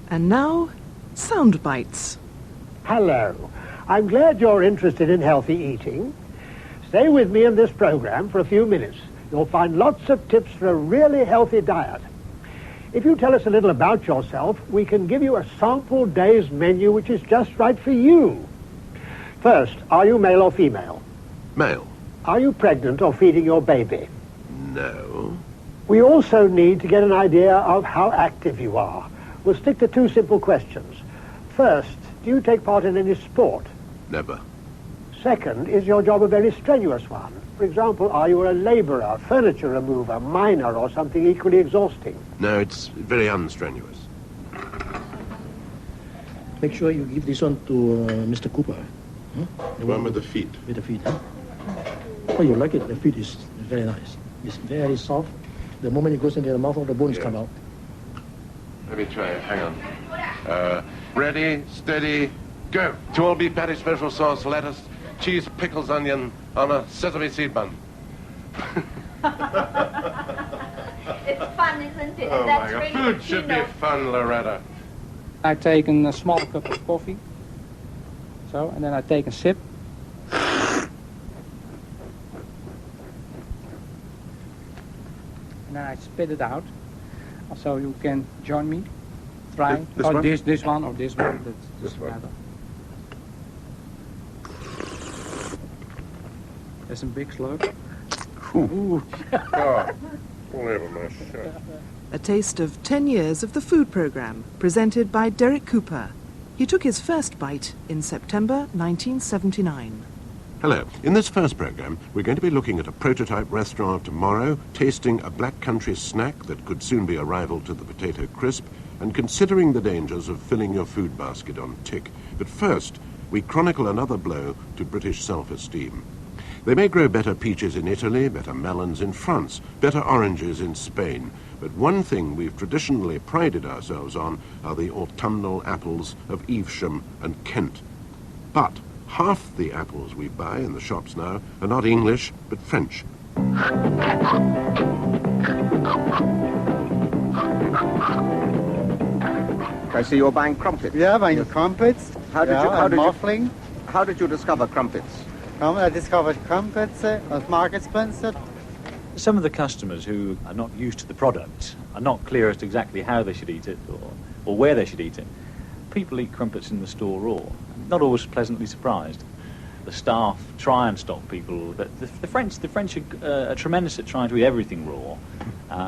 And now, sound bites. Hello. I'm glad you're interested in healthy eating. Stay with me in this program for a few minutes. You'll find lots of tips for a really healthy diet. If you tell us a little about yourself, we can give you a sample day's menu which is just right for you. First, are you male or female? Male. Are you pregnant or feeding your baby? No. We also need to get an idea of how active you are. We'll stick to two simple questions. First, do you take part in any sport? Never. Second, is your job a very strenuous one? For example, are you a labourer, furniture remover, miner, or something equally exhausting? No, it's very unstrenuous. Make sure you give this one to Mr. Cooper. The one with the feet. With the feet, huh? Oh, you like it? The feet is very nice. It's very soft. The moment it goes into the mouth, all the bones come out. Let me try it. Hang on. Ready, steady, go. 2 all beef patty, special sauce, lettuce, cheese, pickles, onion on a sesame seed bun. It's fun, isn't it? Oh, my God. Food should be fun, Loretta. I take a small cup of coffee. So, and then I take a sip. And then I spit it out. So you can join me. Try. This one? This one or this one. That's This one. matter. That's a big slurp. Ooh. Oh, all over my shirt. A taste of 10 years of the food programme, presented by Derek Cooper. He took his first bite in September 1979. Hello. In this first programme, we're going to be looking at a prototype restaurant tomorrow, tasting a black country snack that could soon be a rival to the potato crisp, and considering the dangers of filling your food basket on tick. But first, we chronicle another blow to British self-esteem. They may grow better peaches in Italy, better melons in France, better oranges in Spain. But one thing we've traditionally prided ourselves on are the autumnal apples of Evesham and Kent. But half the apples we buy in the shops now are not English, but French. I see you're buying crumpets. Yeah, buying crumpets. How did muffling. How did you discover crumpets? I discovered crumpets at marketplace. Some of the customers who are not used to the product are not clear as to exactly how they should eat it or where they should eat it. People eat crumpets in the store raw, not always pleasantly surprised. The staff try and stop people, but the French are tremendous at trying to eat everything raw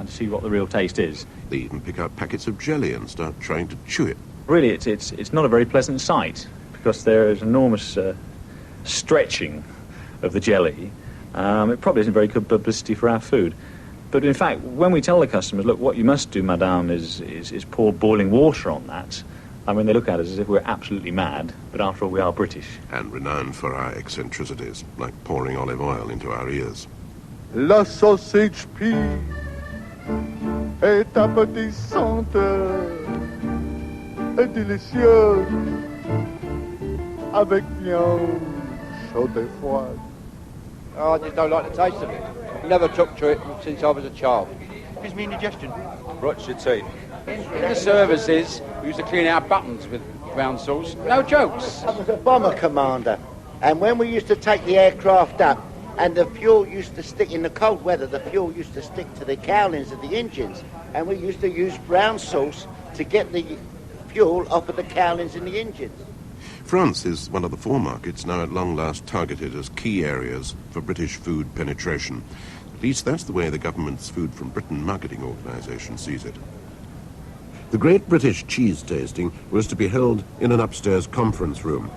to see what the real taste is. They even pick out packets of jelly and start trying to chew it. Really, it's not a very pleasant sight because there is enormous stretching of the jelly. It probably isn't very good publicity for our food. But in fact, when we tell the customers, look, what you must do, madame, is pour boiling water on that, I mean, they look at us as if we're absolutely mad, but after all, we are British. And renowned for our eccentricities, like pouring olive oil into our ears. La sausage pie est appétissante et délicieuse avec viande chaude et froide. Oh, I just don't like the taste of it. Never took to it since I was a child. Gives me indigestion. Rots your teeth. In the services, we used to clean our buttons with brown sauce. No jokes. I was a bomber commander, and when we used to take the aircraft up, and the fuel used to stick in the cold weather, the fuel used to stick to the cowlings of the engines, and we used to use brown sauce to get the fuel off of the cowlings in the engines. France is one of the 4 markets now at long last targeted as key areas for British food penetration. At least that's the way the government's Food from Britain marketing organisation sees it. The Great British Cheese Tasting was to be held in an upstairs conference room.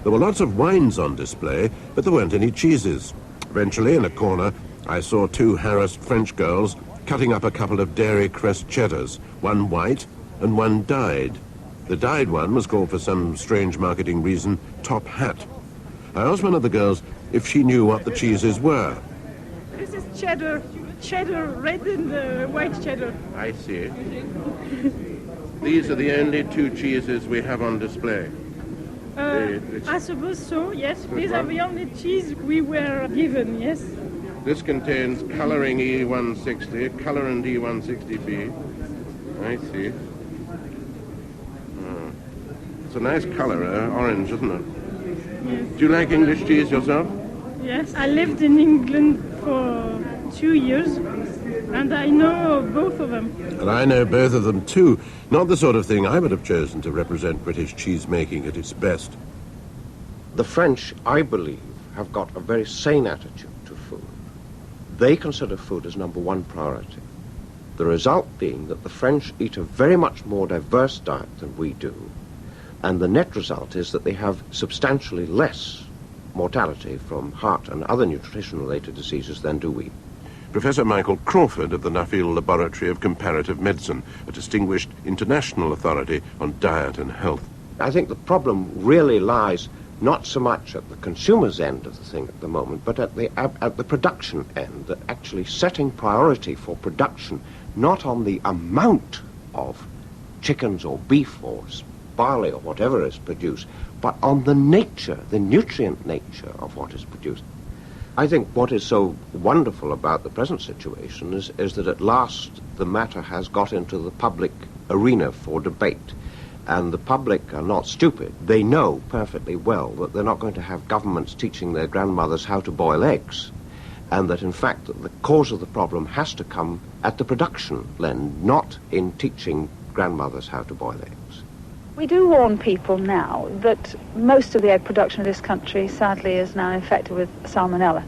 There were lots of wines on display, but there weren't any cheeses. Eventually, in a corner, I saw 2 harassed French girls cutting up a couple of Dairy Crest cheddars, one white and one dyed. The dyed one was called for some strange marketing reason Top Hat. I asked one of the girls if she knew what the cheeses were. This is cheddar red and white cheddar. I see. These are the only 2 cheeses we have on display. I suppose so, yes. These are the only cheese we were given, yes. This contains colouring E160, colourant E160B. I see. It's a nice colour, orange, isn't it? Yes. Do you like English cheese yourself? Yes, I lived in England for 2 years, and I know both of them. And I know both of them too. Not the sort of thing I would have chosen to represent British cheese-making at its best. The French, I believe, have got a very sane attitude to food. They consider food as number one priority. The result being that the French eat a very much more diverse diet than we do, and the net result is that they have substantially less mortality from heart and other nutrition-related diseases than do we. Professor Michael Crawford of the Nuffield Laboratory of Comparative Medicine, a distinguished international authority on diet and health. I think the problem really lies not so much at the consumer's end of the thing at the moment, but at the production end, that actually setting priority for production, not on the amount of chickens or beef or barley or whatever is produced, but on the nature, the nutrient nature of what is produced. I think what is so wonderful about the present situation is that at last the matter has got into the public arena for debate. And the public are not stupid. They know perfectly well that they're not going to have governments teaching their grandmothers how to boil eggs, and that in fact the cause of the problem has to come at the production end, not in teaching grandmothers how to boil eggs. We do warn people now that most of the egg production of this country sadly is now infected with salmonella.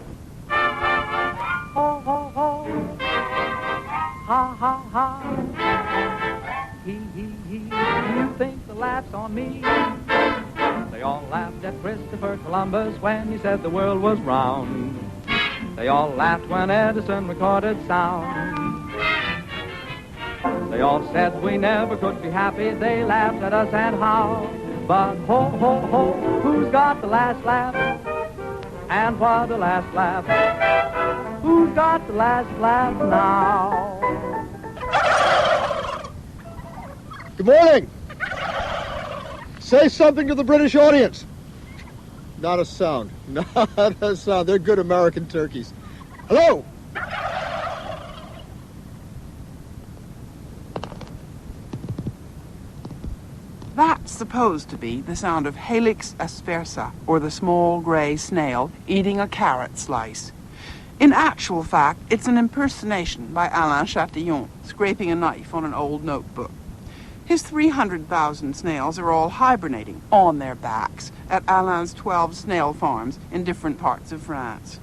Ho, ho, ho. Ha, ha, ha. He, you think the laugh's on me. They all laughed at Christopher Columbus when he said the world was round. They all laughed when Edison recorded sound. They all said we never could be happy. They laughed at us and how. But ho, ho, ho, who's got the last laugh? And what a last laugh. Who's got the last laugh now? Good morning. Say something to the British audience. Not a sound. Not a sound. They're good American turkeys. Hello. That's supposed to be the sound of Helix aspersa, or the small gray snail, eating a carrot slice. In actual fact, it's an impersonation by Alain Chatillon, scraping a knife on an old notebook. His 300,000 snails are all hibernating on their backs at Alain's 12 snail farms in different parts of France.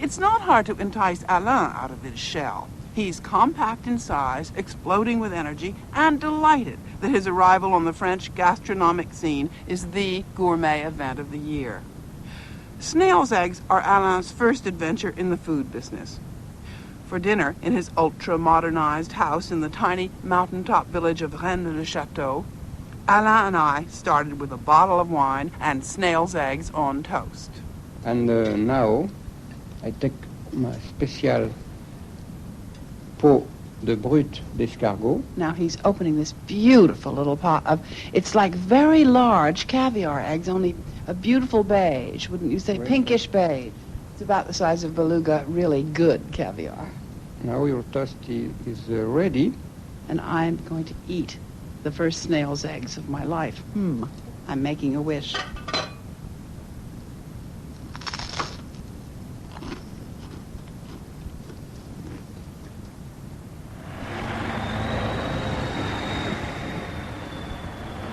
It's not hard to entice Alain out of his shell. He's compact in size, exploding with energy, and delighted that his arrival on the French gastronomic scene is the gourmet event of the year. Snail's eggs are Alain's first adventure in the food business. For dinner, in his ultra-modernized house in the tiny mountaintop village of Rennes-le-Château, Alain and I started with a bottle of wine and snail's eggs on toast. And now I take my special pot de brut d'escargot. Now he's opening this beautiful little pot of, it's like very large caviar eggs, only a beautiful beige, wouldn't you say? Pinkish beige. It's about the size of beluga, really good caviar. Now your toast is ready. And I'm going to eat the first snail's eggs of my life. I'm making a wish.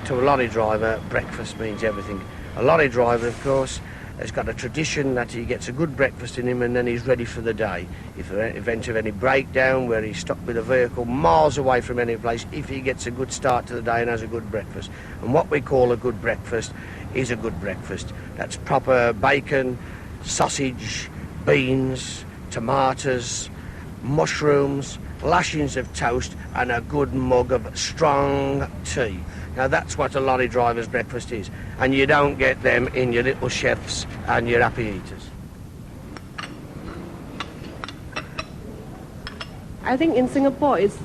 To a lorry driver, breakfast means everything. A lorry driver, of course, has got a tradition that he gets a good breakfast in him and then he's ready for the day. If in the event of any breakdown where he's stuck with a vehicle miles away from any place, if he gets a good start to the day and has a good breakfast. And what we call a good breakfast is a good breakfast. That's proper bacon, sausage, beans, tomatoes, mushrooms, lashings of toast and a good mug of strong tea. Now that's what a lorry driver's breakfast is, and you don't get them in your little chefs and your happy eaters. I think in Singapore it's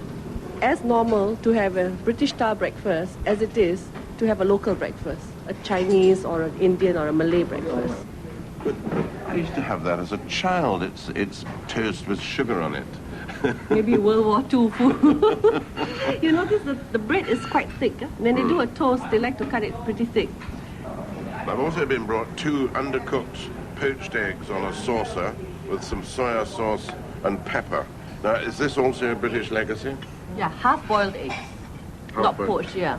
as normal to have a British-style breakfast as it is to have a local breakfast, a Chinese or an Indian or a Malay breakfast. I used to have that as a child. It's toast with sugar on it. maybe World War II food. You notice the bread is quite thick. When they do a toast, they like to cut it pretty thick. I've also been brought 2 undercooked poached eggs on a saucer with some soya sauce and pepper. Now, is this also a British legacy? Yeah, half-boiled eggs. Not poached, yeah.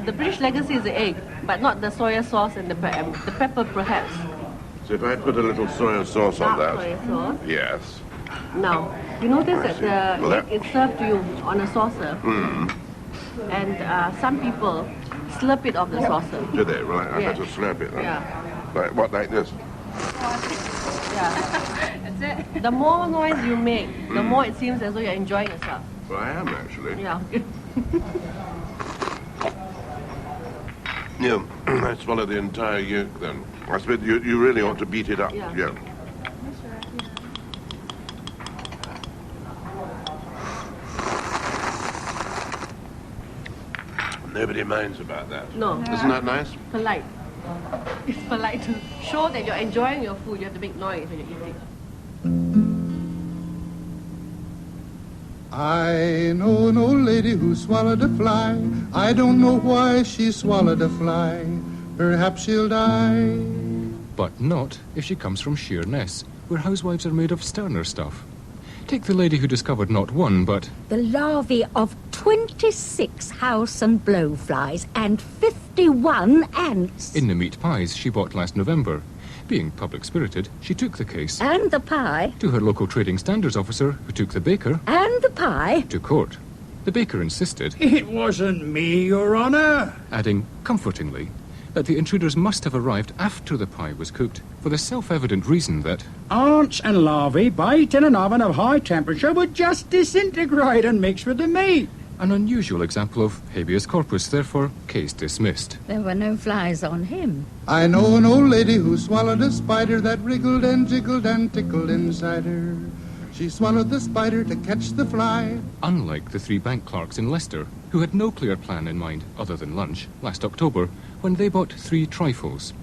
The British legacy is the egg, but not the soya sauce and the pepper, perhaps. So if I put a little soya sauce on that... Soya sauce. Yes. Now, you notice that the egg is served to you on a saucer. And some people slurp it off the saucer. Do they? Well, I better slurp it then. Yeah. Like, what, like this? Yeah. That's it. The more noise you make, the more it seems as though you're enjoying yourself. Well, I am, actually. Yeah. Yeah, I swallow the entire yolk then. I suppose you really ought to beat it up. Yeah. Nobody minds about that. No. Isn't that nice? Polite. It's polite to show that you're enjoying your food. You have to make noise when you're eating. I know an old lady who swallowed a fly. I don't know why she swallowed a fly. Perhaps she'll die. But not if she comes from Sheerness, where housewives are made of sterner stuff. Take the lady who discovered not one, but... the larvae of 26 house and blowflies and 51 ants. In the meat pies she bought last November. Being public-spirited, she took the case. And the pie. To her local trading standards officer, who took the baker. And the pie. To court. The baker insisted. It wasn't me, Your Honour. Adding, comfortingly, that the intruders must have arrived after the pie was cooked, for the self-evident reason that... ants and larvae baked in an oven of high temperature would just disintegrate and mix with the meat. An unusual example of habeas corpus, therefore, case dismissed. There were no flies on him. I know an old lady who swallowed a spider that wriggled and jiggled and tickled inside her. She swallowed the spider to catch the fly. Unlike the 3 bank clerks in Leicester, who had no clear plan in mind other than lunch last October, when they bought 3 trifles.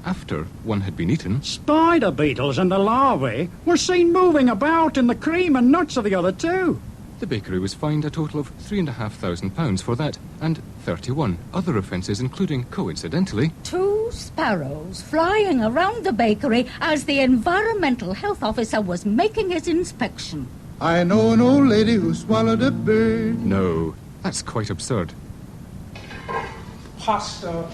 After one had been eaten... spider beetles and the larvae were seen moving about in the cream and nuts of the other 2. The bakery was fined a total of £3,500 for that, and 31 other offences, including, coincidentally... 2 sparrows flying around the bakery as the environmental health officer was making his inspection. I know an old lady who swallowed a bird. No, that's quite absurd. Pasta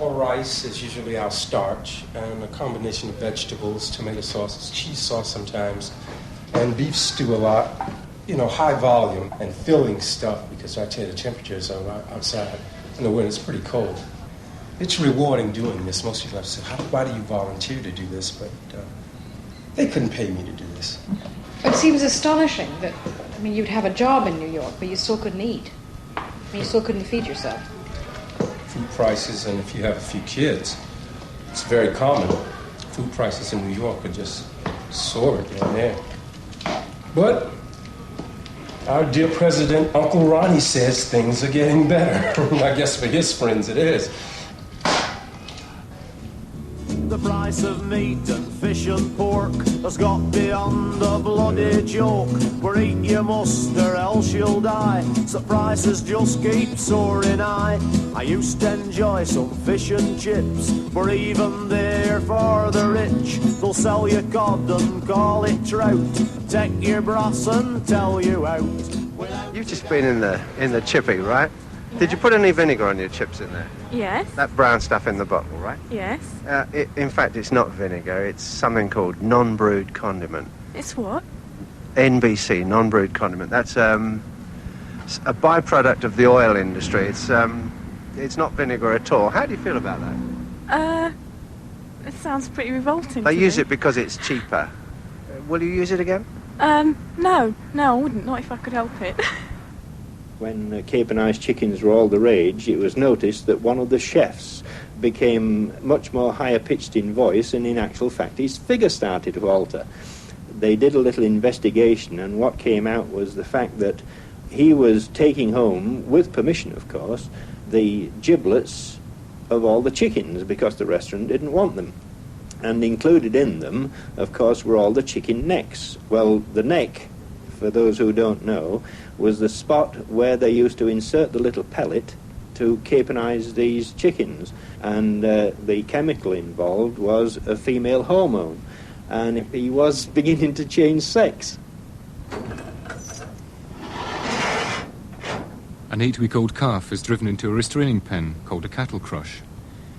or rice is usually our starch, and a combination of vegetables, tomato sauces, cheese sauce sometimes, and beef stew a lot. You know, high volume and filling stuff, because I tell you the temperatures are outside in the winter, it's pretty cold. It's rewarding doing this. Most people have said, why do you volunteer to do this? But they couldn't pay me to do this. It seems astonishing that, you'd have a job in New York, but you still couldn't eat. You still couldn't feed yourself. Food prices, and if you have a few kids, it's very common. Food prices in New York are just soaring down there. But our dear President, Uncle Ronnie, says things are getting better. I guess for his friends it is. The price of meat and fish and pork has got beyond a bloody joke. Where eat you must or else you'll die, so prices just keep soaring high. I used to enjoy some fish and chips, but even there for the rich, they'll sell you cod and call it trout, take your brass and tell you out. You've just been in the chippy, right? Did you put any vinegar on your chips in there? Yes. That brown stuff in the bottle, right? Yes. In fact, it's not vinegar. It's something called non-brewed condiment. It's what? NBC, non-brewed condiment. That's a byproduct of the oil industry. It's not vinegar at all. How do you feel about that? It sounds pretty revolting. They use it because it's cheaper. Will you use it again? No, I wouldn't. Not if I could help it. When Cape and Ice chickens were all the rage, it was noticed that one of the chefs became much more higher-pitched in voice, and in actual fact his figure started to alter. They did a little investigation, and what came out was the fact that he was taking home, with permission of course, the giblets of all the chickens, because the restaurant didn't want them. And included in them, of course, were all the chicken necks. Well, the neck for those who don't know, was the spot where they used to insert the little pellet to caponize these chickens. And the chemical involved was a female hormone. And he was beginning to change sex. An 8-week-old calf is driven into a restraining pen called a cattle crush.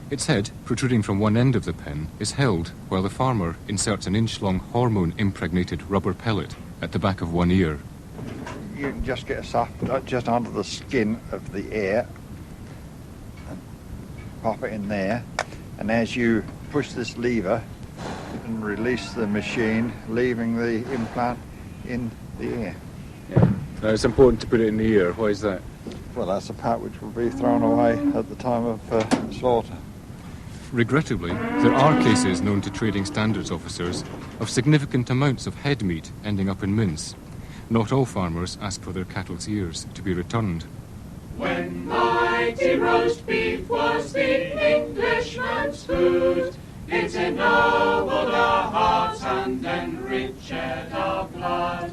Its head, protruding from one end of the pen, is held while the farmer inserts an inch-long hormone-impregnated rubber pellet at the back of one ear. You can just get a soft just under the skin of the ear and pop it in there, and as you push this lever and release the machine, leaving the implant in the ear. Yeah. Now it's important to put it in the ear. Why is that? Well, that's the part which will be thrown away at the time of slaughter. Regrettably, there are cases known to trading standards officers of significant amounts of head meat ending up in mince. Not all farmers ask for their cattle's ears to be returned. When mighty roast beef was the Englishman's food, it ennobled our hearts and enriched our blood.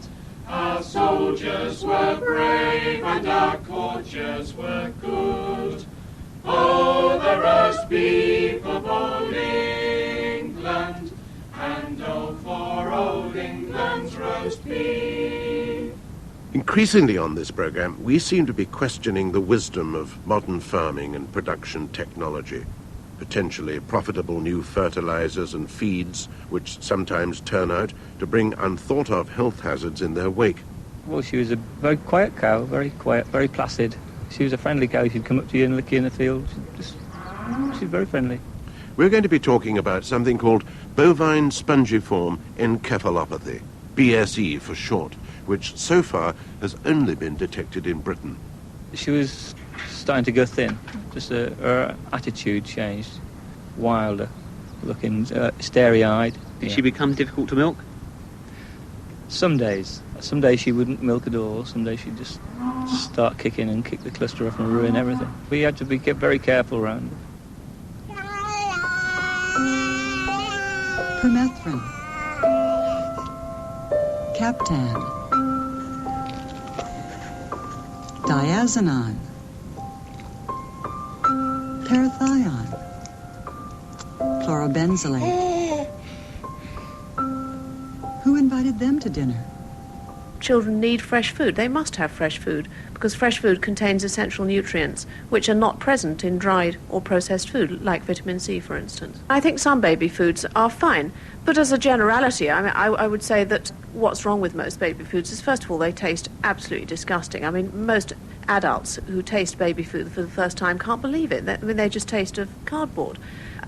Our soldiers were brave and our courtiers were good. Oh, the roast beef of old England, and oh, for old England's roast beef. Increasingly on this programme, we seem to be questioning the wisdom of modern farming and production technology. Potentially profitable new fertilizers and feeds, which sometimes turn out to bring unthought-of health hazards in their wake. Well, she was a very quiet cow, very quiet, very placid. She was a friendly cow. She'd come up to you and lick you in the field. She was very friendly. We're going to be talking about something called bovine spongiform encephalopathy, BSE for short, which so far has only been detected in Britain. She was starting to go thin. Just her attitude changed, wilder looking, starry-eyed. Did she become difficult to milk? Some days. Some days she wouldn't milk at all. Some days she'd just start kicking and kick the cluster off and ruin everything. We had to be kept very careful around her. Permethrin, Captan, Diazinon, Parathion, Chlorobenzylate. Who invited them to dinner? Children need fresh food. They must have fresh food because fresh food contains essential nutrients which are not present in dried or processed food, like vitamin C, for instance. I think some baby foods are fine, but as a generality, I would say that what's wrong with most baby foods is, first of all, they taste absolutely disgusting. I mean, most adults who taste baby food for the first time can't believe it. They just taste of cardboard.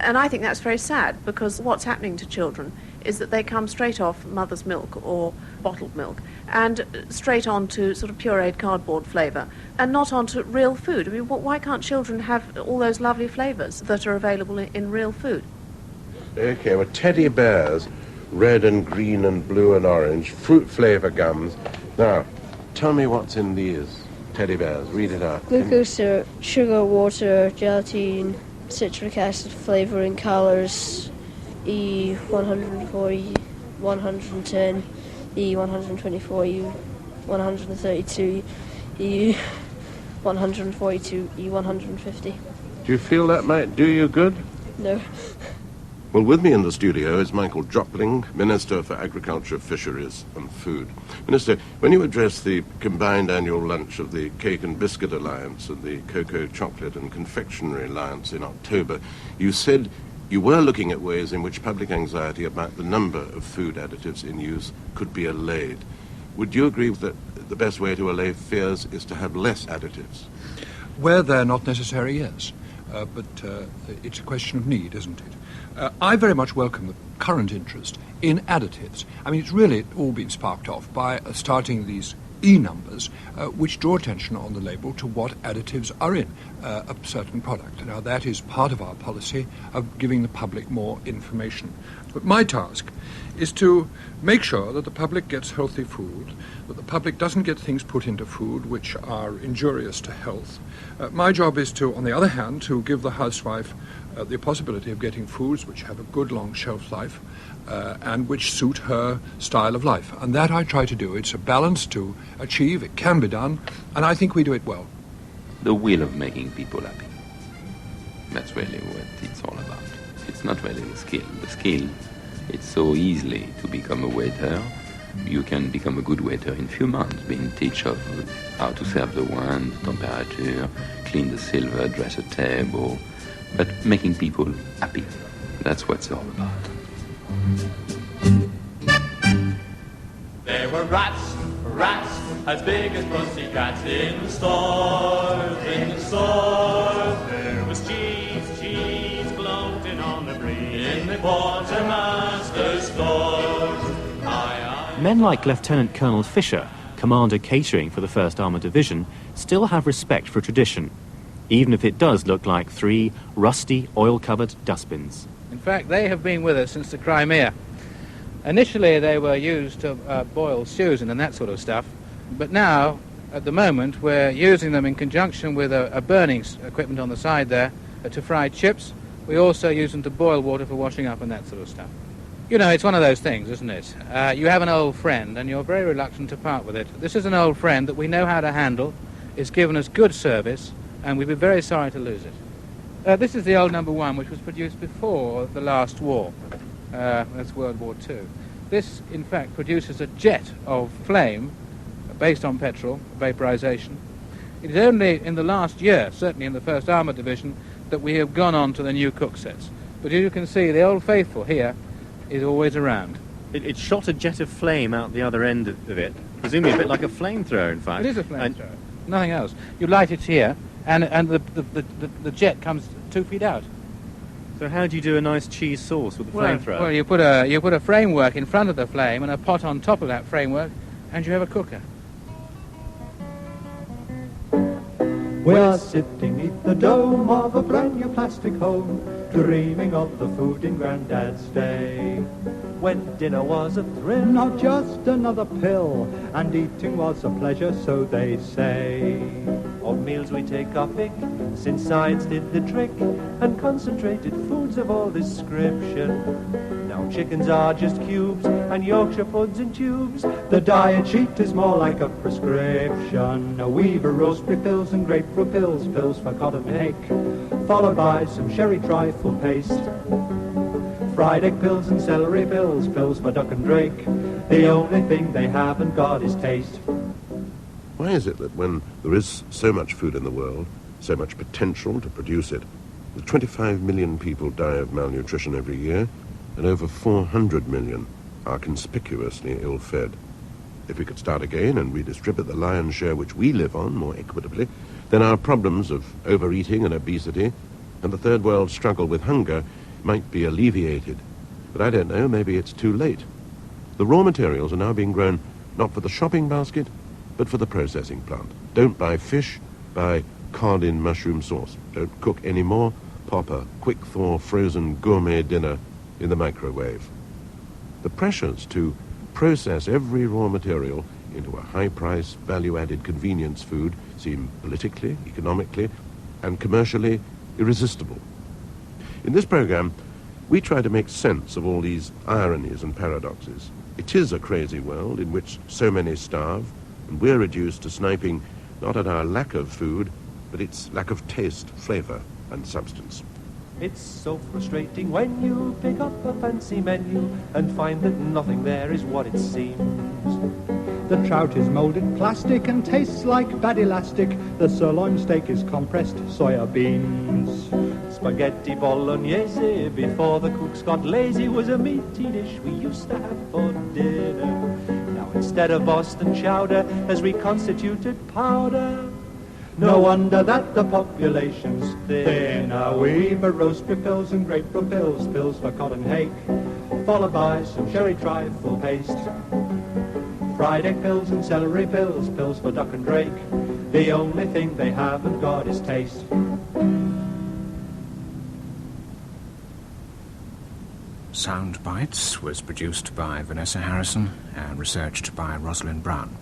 And I think that's very sad, because what's happening to children is that they come straight off mother's milk or bottled milk and straight on to sort of pureed cardboard flavour and not onto real food. I mean, why can't children have all those lovely flavours that are available in real food? Okay, well, teddy bears, red and green and blue and orange, fruit flavour gums. Now, tell me what's in these teddy bears. Read it out. Glucose syrup, sugar, water, gelatin, citric acid flavouring, colours, E140, 110, E124, E132, E142, E150. Do you feel that might do you good? No. Well, with me in the studio is Michael Jopling, Minister for Agriculture, Fisheries and Food. Minister, when you addressed the combined annual lunch of the Cake and Biscuit Alliance and the Cocoa, Chocolate and Confectionery Alliance in October, you said you were looking at ways in which public anxiety about the number of food additives in use could be allayed. Would you agree that the best way to allay fears is to have less additives? Where they're not necessary, yes. But it's a question of need, isn't it? I very much welcome the current interest in additives. I mean, it's really all been sparked off by starting these E-numbers, which draw attention on the label to what additives are in a certain product. Now, that is part of our policy of giving the public more information. But my task is to make sure that the public gets healthy food, that the public doesn't get things put into food which are injurious to health. My job is to, on the other hand, to give the housewife the possibility of getting foods which have a good long shelf life and which suit her style of life. And that I try to do. It's a balance to achieve. It can be done, and I think we do it well. The will of making people happy. That's really what it's all about. It's not really the skill. The skill, it's so easily to become a waiter. You can become a good waiter in a few months, being teach of how to serve the wine, the temperature, clean the silver, dress a table. But making people happy, that's what it's all about. There were rats as big as pussycats in the stores, There was cheese floating on the breeze in the quartermaster's stores. Men like Lieutenant Colonel Fisher, Commander Catering for the 1st Armoured Division, still have respect for tradition, even if it does look like 3 rusty, oil-covered dustbins. In fact, they have been with us since the Crimea. Initially, they were used to boil stews and that sort of stuff, but now, at the moment, we're using them in conjunction with a burning equipment on the side there to fry chips. We also use them to boil water for washing up and that sort of stuff. You know, it's one of those things, isn't it? You have an old friend, and you're very reluctant to part with it. This is an old friend that we know how to handle. It's given us good service, and we'd be very sorry to lose it. This is the old number 1, which was produced before the last war. That's World War II. This, in fact, produces a jet of flame based on petrol, vaporization. It is only in the last year, certainly in the 1st Armoured Division, that we have gone on to the new cook sets. But as you can see, the old faithful here is always around. It shot a jet of flame out the other end of it, presumably a bit like a flamethrower, in fact. It is a flamethrower, nothing else. You light it here, and the jet comes 2 feet out. So how do you do a nice cheese sauce with the flamethrower? Well, you put a framework in front of the flame and a pot on top of that framework, and you have a cooker. We are sitting neath the dome of a brand new plastic home, dreaming of the food in Grandad's day. When dinner was a thrill, not just another pill, and eating was a pleasure, so they say. Of meals we take our pick, since science did the trick, and concentrated foods of all description. Now chickens are just cubes, and Yorkshire puds in tubes. The diet sheet is more like a prescription. A Weaver roastbeef pills and grapefruit pills, pills for cod and hake, followed by some sherry trifle paste. Fried egg pills and celery pills, pills for duck and drake. The only thing they haven't got is taste. Why is it that when there is so much food in the world, so much potential to produce it, that 25 million people die of malnutrition every year, and over 400 million are conspicuously ill-fed? If we could start again and redistribute the lion's share which we live on more equitably, then our problems of overeating and obesity and the third world's struggle with hunger might be alleviated. But I don't know, maybe it's too late. The raw materials are now being grown not for the shopping basket, but for the processing plant. Don't buy fish, buy cod in mushroom sauce. Don't cook any more, pop a quick-thaw frozen gourmet dinner in the microwave. The pressures to process every raw material into a high-price, value-added convenience food seem politically, economically, and commercially irresistible. In this program, we try to make sense of all these ironies and paradoxes. It is a crazy world in which so many starve, and we're reduced to sniping not at our lack of food, but its lack of taste, flavor, and substance. It's so frustrating when you pick up a fancy menu and find that nothing there is what it seems. The trout is molded plastic and tastes like bad elastic. The sirloin steak is compressed soya beans. Spaghetti bolognese, before the cooks got lazy, was a meaty dish we used to have for dinner. Now instead of Boston chowder, there's reconstituted powder. No wonder that the population's thin. A Weaver roastbeef pills and grapefruit pills, pills for cod and hake, followed by some sherry trifle paste. Fried egg pills and celery pills, pills for duck and drake. The only thing they haven't got is taste. Sound Bites was produced by Vanessa Harrison and researched by Rosalind Brown.